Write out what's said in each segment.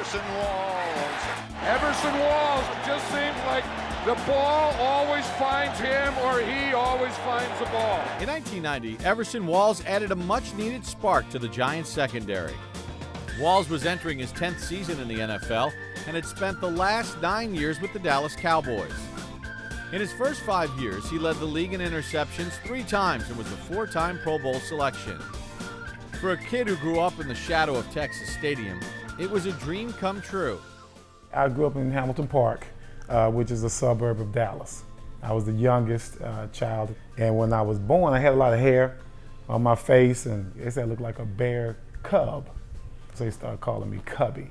Everson Walls. Everson Walls, it just seems like the ball always finds him or he always finds the ball. In 1990, Everson Walls added a much-needed spark to the Giants' secondary. Walls was entering his 10th season in the NFL and had spent the last 9 years with the Dallas Cowboys. In his first 5 years, he led the league in interceptions 3 times and was a 4-time Pro Bowl selection. For a kid who grew up in the shadow of Texas Stadium, it was a dream come true. I grew up in Hamilton Park, which is a suburb of Dallas. I was the youngest child, and when I was born, I had a lot of hair on my face, and they said I looked like a bear cub. So they started calling me Cubby.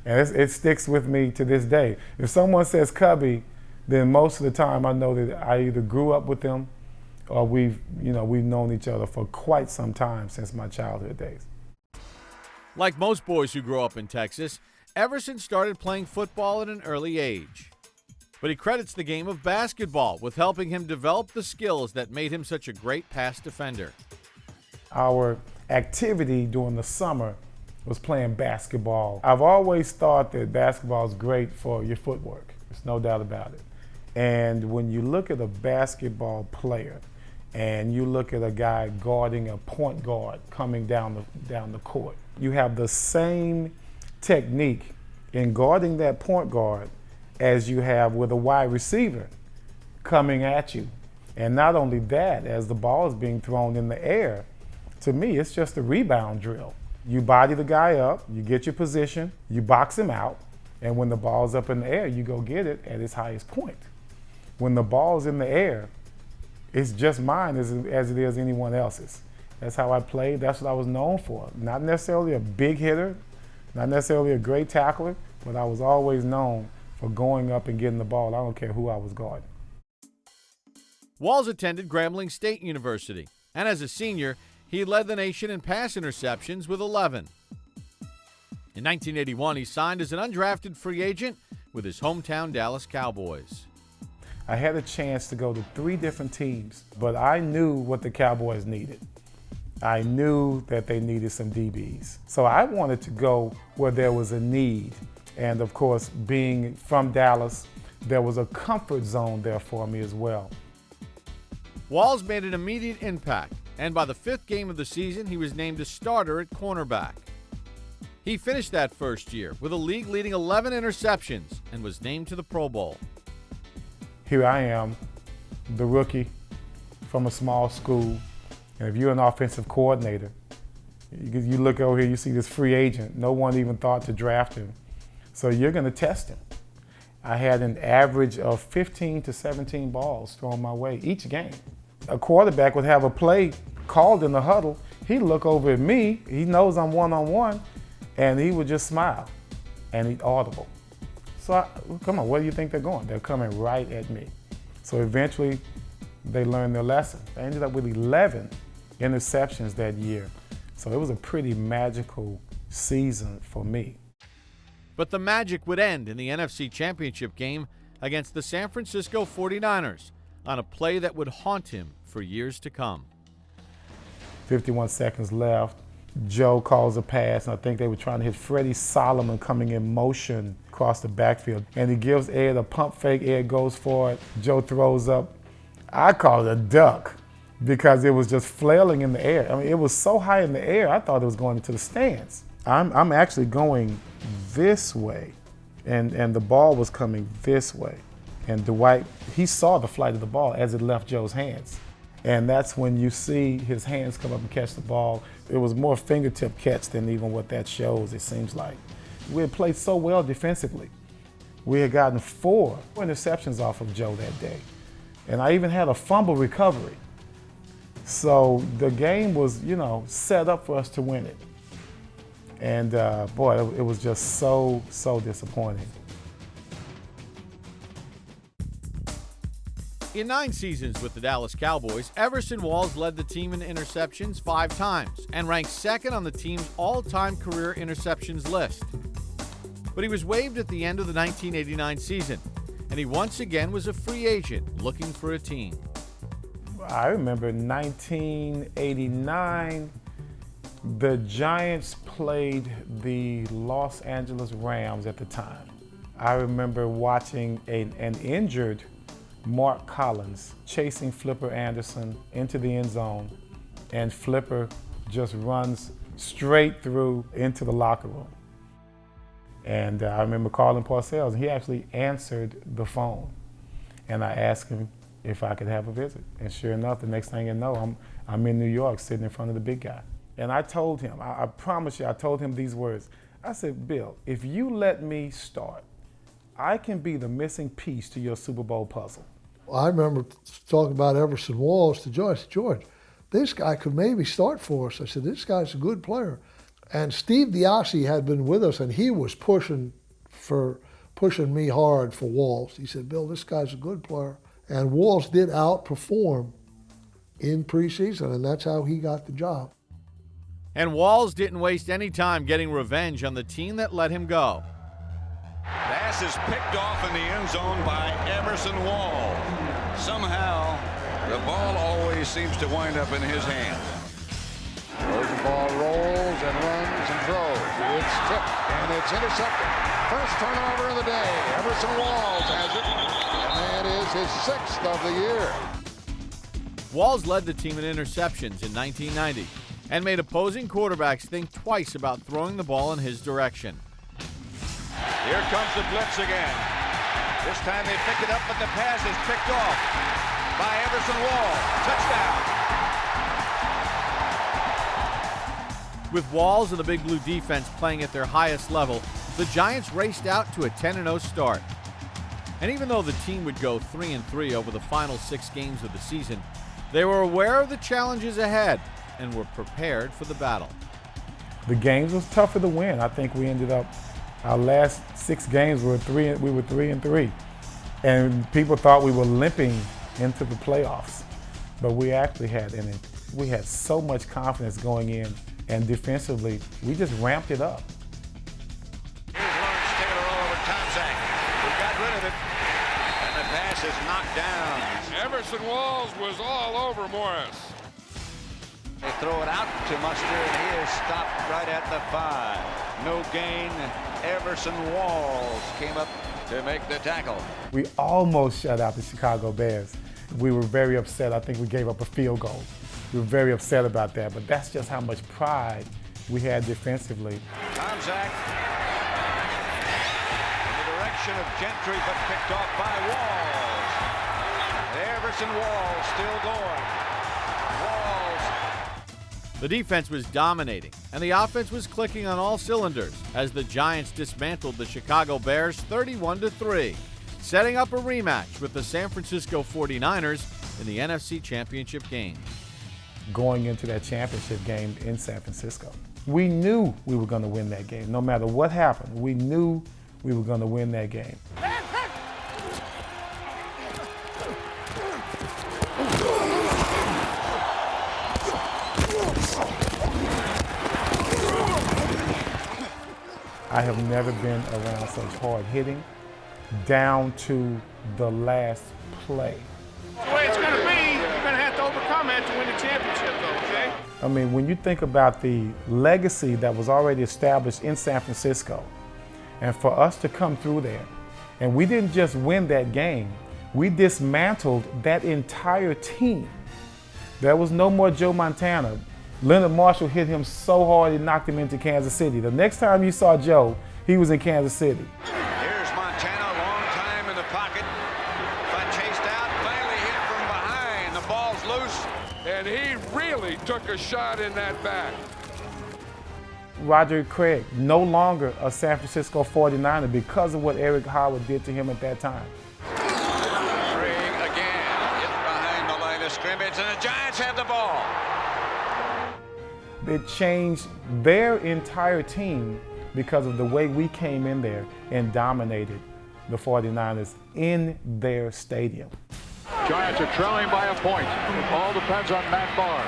And it sticks with me to this day. If someone says Cubby, then most of the time I know that I either grew up with them or we've known each other for quite some time since my childhood days. Like most boys who grow up in Texas, Everson started playing football at an early age. But he credits the game of basketball with helping him develop the skills that made him such a great pass defender. Our activity during the summer was playing basketball. I've always thought that basketball is great for your footwork. There's no doubt about it. And when you look at a basketball player and you look at a guy guarding a point guard coming down the court, you have the same technique in guarding that point guard as you have with a wide receiver coming at you. And not only that, as the ball is being thrown in the air, to me, it's just a rebound drill. You body the guy up, you get your position, you box him out, and when the ball's up in the air, you go get it at its highest point. When the ball's in the air, it's just mine as it is anyone else's. That's how I played. That's what I was known for. Not necessarily a big hitter, not necessarily a great tackler, but I was always known for going up and getting the ball. I don't care who I was guarding. Walls attended Grambling State University, and as a senior, he led the nation in pass interceptions with 11. In 1981, he signed as an undrafted free agent with his hometown Dallas Cowboys. I had a chance to go to 3 different teams, but I knew what the Cowboys needed. I knew that they needed some DBs. So I wanted to go where there was a need. And of course, being from Dallas, there was a comfort zone there for me as well. Walls made an immediate impact, and by the 5th game of the season, he was named a starter at cornerback. He finished that first year with a league-leading 11 interceptions and was named to the Pro Bowl. Here I am, the rookie from a small school, and if you're an offensive coordinator, you look over here, you see this free agent. No one even thought to draft him. So you're going to test him. I had an average of 15 to 17 balls thrown my way each game. A quarterback would have a play called in the huddle. He'd look over at me. He knows I'm one-on-one, and he would just smile, and he'd audible. So come on, where do you think they're going? They're coming right at me. So eventually, they learned their lesson. I ended up with 11 interceptions that year. So it was a pretty magical season for me. But the magic would end in the NFC Championship game against the San Francisco 49ers on a play that would haunt him for years to come. 51 seconds left. Joe calls a pass, and I think they were trying to hit Freddie Solomon coming in motion across the backfield. And he gives Ed a pump fake. Ed goes for it. Joe throws up. I call it a duck because it was just flailing in the air. I mean, it was so high in the air, I thought it was going into the stands. I'm actually going this way, and the ball was coming this way. And Dwight, he saw the flight of the ball as it left Joe's hands. And that's when you see his hands come up and catch the ball. It was more fingertip catch than even what that shows, it seems like. We had played so well defensively. We had gotten 4 interceptions off of Joe that day. And I even had a fumble recovery. So the game was, set up for us to win it. And boy, it was just so disappointing. In 9 seasons with the Dallas Cowboys, Everson Walls led the team in interceptions 5 times and ranked 2nd on the team's all-time career interceptions list. But he was waived at the end of the 1989 season, and he once again was a free agent looking for a team. I remember 1989, The Giants played the Los Angeles Rams at the time. I remember watching an injured Mark Collins chasing Flipper Anderson into the end zone, and Flipper just runs straight through into the locker room. And I remember calling Parcells, and he actually answered the phone. And I asked him if I could have a visit. And sure enough, the next thing you know, I'm in New York sitting in front of the big guy. And I told him, I promise you, I told him these words. I said, Bill, if you let me start, I can be the missing piece to your Super Bowl puzzle. I remember talking about Everson Walls to George. I said, George, this guy could maybe start for us. I said, this guy's a good player. And Steve Diassi had been with us, and he was pushing me hard for Walls. He said, Bill, this guy's a good player. And Walls did outperform in preseason, and that's how he got the job. And Walls didn't waste any time getting revenge on the team that let him go. Pass is picked off in the end zone by Everson Walls. Somehow, the ball always seems to wind up in his hand. Rosenball rolls and runs and throws. It's tipped and it's intercepted. First turnover of the day. Everson Walls has it, and that is his 6th of the year. Walls led the team in interceptions in 1990 and made opposing quarterbacks think twice about throwing the ball in his direction. Here comes the blitz again. This time they pick it up, but the pass is picked off by Everson Walls. Touchdown. With Walls and the Big Blue defense playing at their highest level, the Giants raced out to a 10-0 start. And even though the team would go 3-3 over the final 6 games of the season, they were aware of the challenges ahead and were prepared for the battle. The games was tougher to win. I think we ended up, our last 6 games we were 3-3. And people thought we were limping into the playoffs. But we actually we had so much confidence going in. And defensively, we just ramped it up. Here's Lawrence Taylor all over Hackensack. He got rid of it, and the pass is knocked down. Everson Walls was all over Morris. They throw it out to Mustard, and he is stopped right at the 5. No gain. Everson Walls came up to make the tackle. We almost shut out the Chicago Bears. We were very upset. I think we gave up a field goal. We were very upset about that, but that's just how much pride we had defensively. Hackensack in the direction of Gentry, but picked off by Walls. Everson Walls still going. Walls. The defense was dominating, and the offense was clicking on all cylinders as the Giants dismantled the Chicago Bears 31-3, setting up a rematch with the San Francisco 49ers in the NFC Championship game. Going into that championship game in San Francisco, we knew we were going to win that game. No matter what happened, we knew we were going to win that game. I have never been around such hard hitting down to the last play. That's the way it's going to be. You're going to have to overcome that to win the championship, though, okay? I mean, when you think about the legacy that was already established in San Francisco, and for us to come through there, and we didn't just win that game, we dismantled that entire team. There was no more Joe Montana. Leonard Marshall hit him so hard he knocked him into Kansas City. The next time you saw Joe, he was in Kansas City. Here's Montana, long time in the pocket, but chased out, finally hit from behind. The ball's loose. And he really took a shot in that back. Roger Craig, no longer a San Francisco 49er because of what Eric Howard did to him at that time. Craig again, hit behind the line of scrimmage, and the Giants have the ball. It changed their entire team because of the way we came in there and dominated the 49ers in their stadium. Giants are trailing by a point. It all depends on Matt Barr.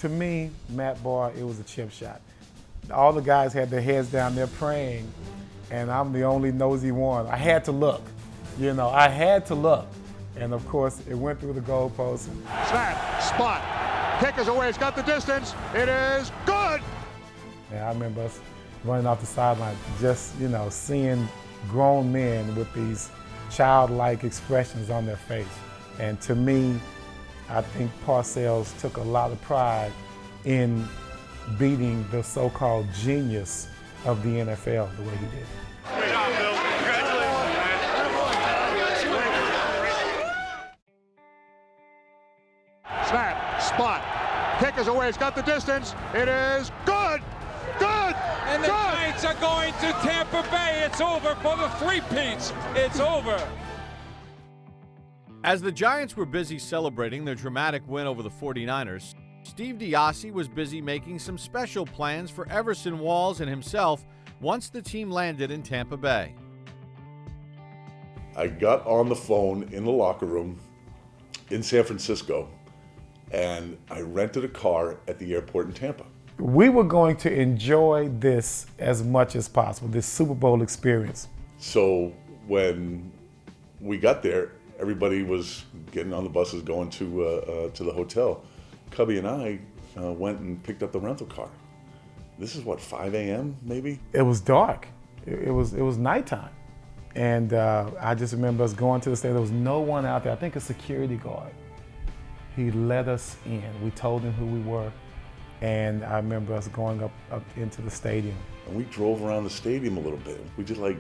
To me, Matt Barr, it was a chip shot. All the guys had their heads down there praying, and I'm the only nosy one. I had to look. I had to look. And of course, it went through the goalpost. Snap, spot, kick is away, it's got the distance, it is good! And I remember us running off the sideline, just, seeing grown men with these childlike expressions on their face. And to me, I think Parcells took a lot of pride in beating the so-called genius of the NFL the way he did. Great job, Bill. Congratulations, man. Snap, spot, kick is away, it's got the distance, it is good, good, And the Giants are going to Tampa Bay. It's over for the three-peats. It's over. As the Giants were busy celebrating their dramatic win over the 49ers, Steve DiAsi was busy making some special plans for Everson Walls and himself once the team landed in Tampa Bay. I got on the phone in the locker room in San Francisco, and I rented a car at the airport in Tampa. We were going to enjoy this as much as possible, this Super Bowl experience. So when we got there, everybody was getting on the buses going to the hotel. Cubby and I went and picked up the rental car. This is what, 5 a.m. maybe? It was dark. It was nighttime. And I just remember us going to the stadium. There was no one out there. I think a security guard. He let us in. We told him who we were. And I remember us going up into the stadium. And we drove around the stadium a little bit. We did like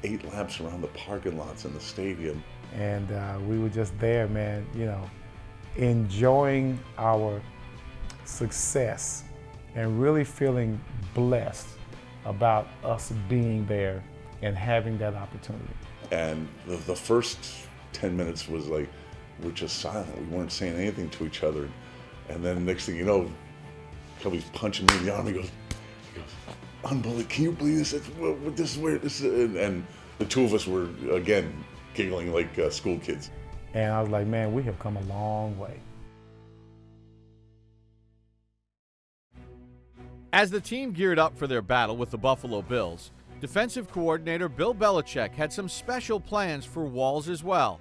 8 laps around the parking lots in the stadium. And we were just there, man, enjoying our success and really feeling blessed about us being there and having that opportunity. And the first 10 minutes was like, we're just silent. We weren't saying anything to each other. And then next thing you know, Cubby's punching me in the arm. He goes, unbelievable, can you believe this? This is where this is. And the two of us were, again, giggling like school kids. And I was like, man, we have come a long way. As the team geared up for their battle with the Buffalo Bills, defensive coordinator Bill Belichick had some special plans for Walls as well.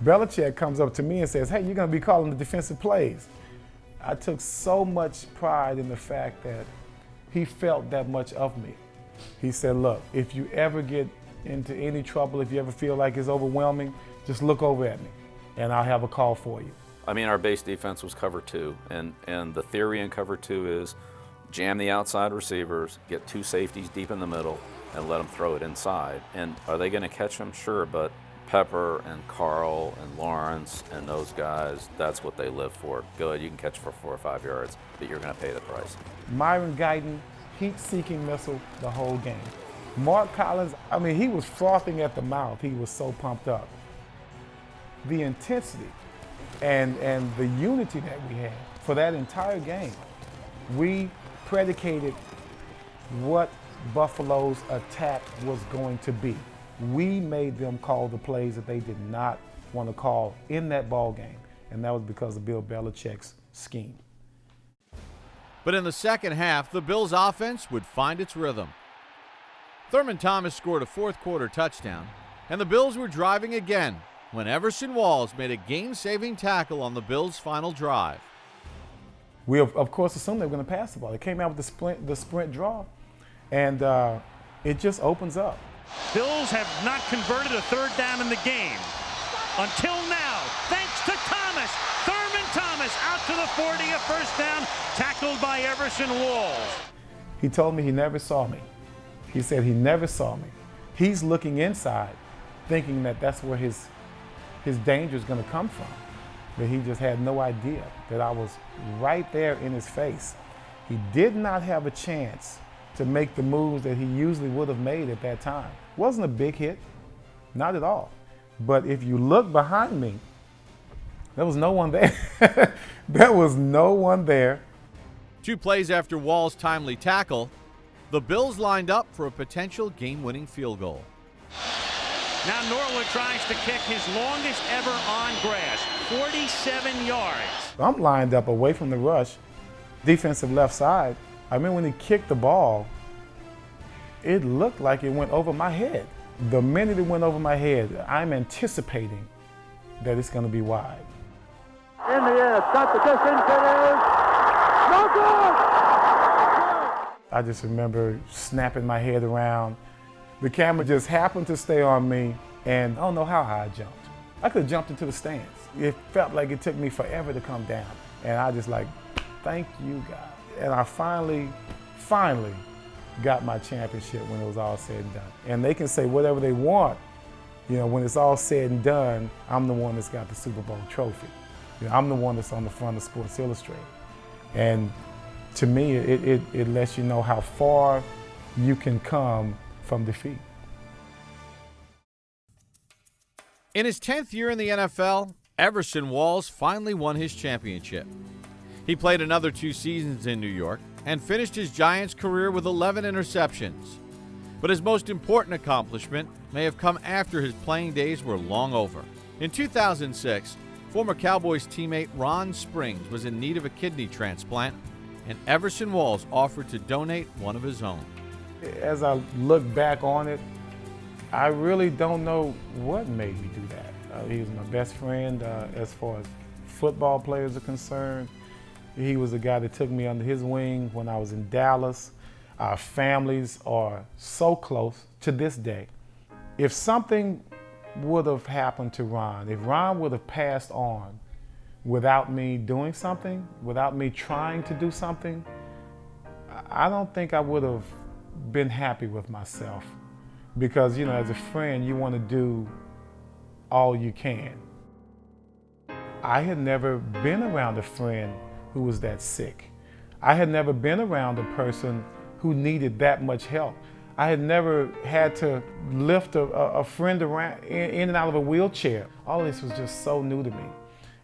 Belichick comes up to me and says, hey, you're going to be calling the defensive plays. I took so much pride in the fact that he felt that much of me. He said, look, if you ever get into any trouble, if you ever feel like it's overwhelming, just look over at me and I'll have a call for you. I mean, our base defense was cover 2, and the theory in cover 2 is jam the outside receivers, get 2 safeties deep in the middle, and let them throw it inside. And are they going to catch them? Sure, but Pepper and Carl and Lawrence and those guys, that's what they live for. Good, you can catch for 4 or 5 yards, but you're going to pay the price. Myron Guyton, heat-seeking missile the whole game. Mark Collins, I mean, he was frothing at the mouth. He was so pumped up. The intensity and the unity that we had for that entire game, we predicated what Buffalo's attack was going to be. We made them call the plays that they did not want to call in that ball game, and that was because of Bill Belichick's scheme. But in the second half, the Bills' offense would find its rhythm. Thurman Thomas scored a fourth-quarter touchdown, and the Bills were driving again when Everson Walls made a game-saving tackle on the Bills' final drive. We, of course, assumed they were going to pass the ball. They came out with the sprint draw, and it just opens up. Bills have not converted a third down in the game until now, thanks to Thomas. Thurman Thomas out to the 40, a first down, tackled by Everson Walls. He told me he never saw me. He said he never saw me. He's looking inside, thinking that that's where his danger is going to come from. But he just had no idea that I was right there in his face. He did not have a chance to make the moves that he usually would have made at that time. Wasn't a big hit, not at all. But if you look behind me, there was no one there. There was no one there. 2 plays after Walls' timely tackle, the Bills lined up for a potential game-winning field goal. Now Norwood tries to kick his longest ever on grass, 47 yards. I'm lined up away from the rush, defensive left side. I mean, when he kicked the ball, it looked like it went over my head. The minute it went over my head, I'm anticipating that it's going to be wide. In the air, got the distance, it is no good! I just remember snapping my head around. The camera just happened to stay on me, and I don't know how high I jumped. I could have jumped into the stands. It felt like it took me forever to come down. And I just like, thank you, God. And I finally got my championship when it was all said and done. And they can say whatever they want. You know, when it's all said and done, I'm the one that's got the Super Bowl trophy. You know, I'm the one that's on the front of Sports Illustrated. And to me, it lets you know how far you can come from defeat. In his 10th year in the NFL, Everson Walls finally won his championship. He played another 2 seasons in New York and finished his Giants career with 11 interceptions. But his most important accomplishment may have come after his playing days were long over. In 2006, former Cowboys teammate Ron Springs was in need of a kidney transplant, and Everson Walls offered to donate one of his own. As I look back on it, I really don't know what made me do that. He was my best friend as far as football players are concerned. He was the guy that took me under his wing when I was in Dallas. Our families are so close to this day. If something would have happened to Ron, if Ron would have passed on without me doing something, without me trying to do something, I don't think I would have been happy with myself. Because, you know, as a friend, you want to do all you can. I had never been around a friend who was that sick. I had never been around a person who needed that much help. I had never had to lift a friend around in and out of a wheelchair. All of this was just so new to me.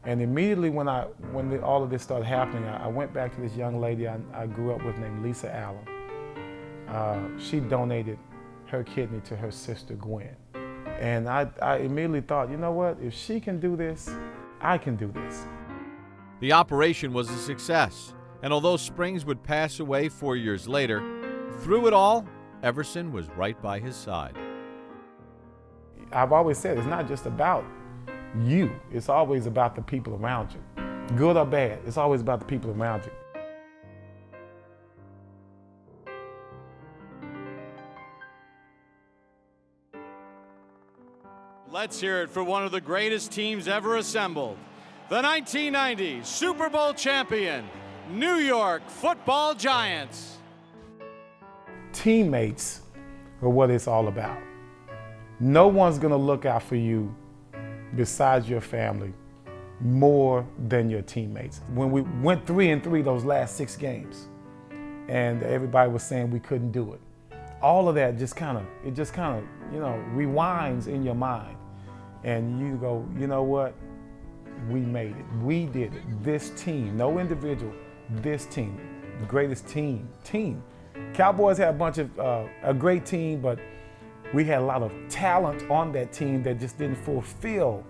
And immediately when all of this started happening, I went back to this young lady I grew up with named Lisa Allen. She donated her kidney to her sister Gwen. And I immediately thought, you know what, if she can do this, I can do this. The operation was a success, and although Springs would pass away 4 years later, through it all, Everson was right by his side. I've always said it's not just about you, it's always about the people around you. Good or bad, it's always about the people around you. Let's hear it for one of the greatest teams ever assembled. The 1990 Super Bowl champion, New York Football Giants. Teammates are what it's all about. No one's gonna look out for you besides your family more than your teammates. When we went 3-3 those last 6 games, and everybody was saying we couldn't do it, all of that just kind of, you know, rewinds in your mind. And you go, you know what? We made it. We did it. This team, no individual, this team, the greatest team. Cowboys had a bunch of, a great team, but we had a lot of talent on that team that just didn't fulfill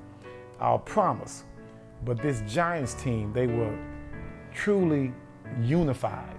our promise. But this Giants team, they were truly unified.